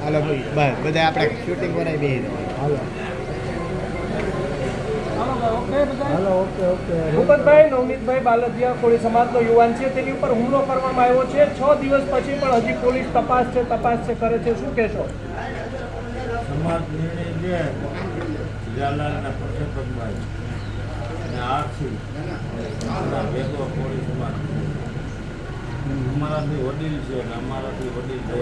હાલો બસ બધા આપણે શૂટિંગ બનાવી બે હાલો ભૂપતભાઈ નવનીતભાઈ બાલદિયા કોળી સમાજનો યુવાન છે, તેની ઉપર હુમલો કરવામાં આવ્યો છે. 6 દિવસ પછી પણ હજી પોલીસ તપાસ છે કરે છે. શું કહેશો? સમાજ નિર્ણય છે હીરાલાલના પરસોત્તમભાઈ અને આરસી ભેગો કોળી સમાજ અમારાથી વડીલ છે અને અમારાથી વડીલ રહે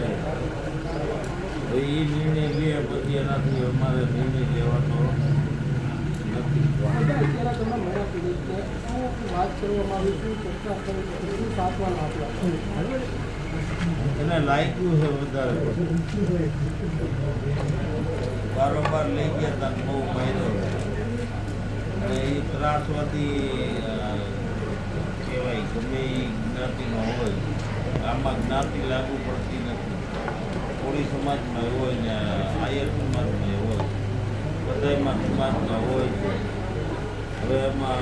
એ નિર્ણય લે પછી એનાથી અમારે નિર્ણય લેવાનો એને લાગ્યું છે વધારે બારોબાર લઈ ગયા હતા બહુ માર્યો અને એ ત્રાસવાદી કહેવાય ગમે એ જ્ઞાતિનો હોય આમાં જ્ઞાતિ લાગુ પડતી નથી. કોળી સમાજમાં હોય ને આયર સમાજમાં હોય બધામાં સમાજમાં હોય છે. હવે એમાં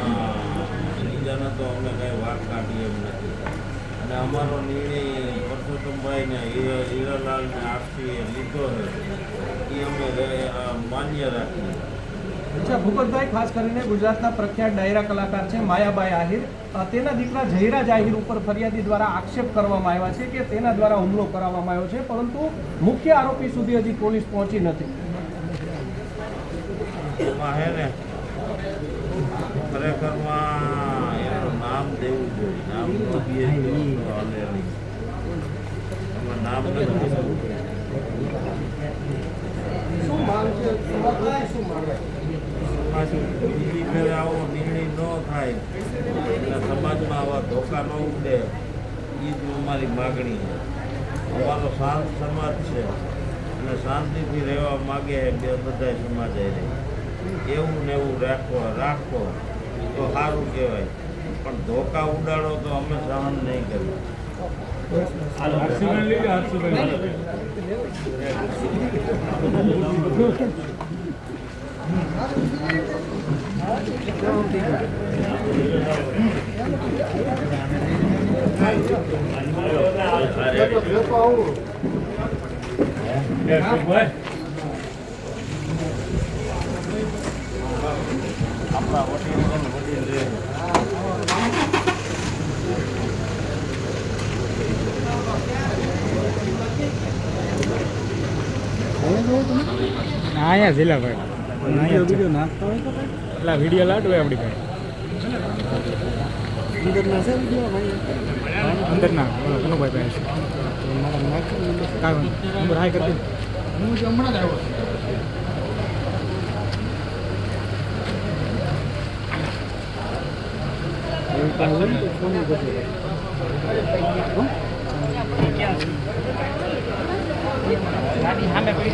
બીજાને તો અમે કાંઈ વાત કાઢીએ એમ નથી અને અમારો નિર્ણય પરસોત્તમભાઈ ને હીરાલાલ ને આરસીએ લીધો છે એ અમે માન્ય રાખીએ. અચ્છા ભૂપતભાઈ, ખાસ કરીને ગુજરાતના પ્રખ્યાત ડાયરા કલાકાર છે માયાબાઈ આહિર, તેના દીકરા જયરાજ આહિર ઉપર ફરિયાદી દ્વારા આક્ષેપ કરવામાં આવ્યા છે કે તેના દ્વારા હુમલો કરાવવામાં આવ્યો છે, પરંતુ મુખ્ય આરોપી સુધી હજી પોલીસ પહોંચી નથી. એમાં હે ને ખરેખરમાં એનું નામ દેવું જોઈએ. નામ હાલે નહીં. એમાં નામ નથી. શું માંગ છે? બીજી ફેર આવો નિર્ણય ન થાય અને સમાજમાં આવા ધોકા ન ઉડે એ જ અમારી માગણી છે. અમારો શાંત સમાજ છે અને શાંતિથી રહેવા માગે બે બધા સમાજ રહે એવું ને એવું રાખો તો સારું કહેવાય, પણ ધોકા ઉડાડો તો અમે સહન નહીં કરીએ. આપણા વડીલ રહે અહીંયા જિલ્લા ભાઈ વિડીયો નાખતા હોય તો એટલે વિડીયો લાટ હોય આપણી પાસે અંદરના છે વિડીયો ભાઈ અંદરના કનુભાઈ પાસે કાંઈ નંબર હાઈ કરી હું હમણાં જ આવ્યો ગાડી સામે પડી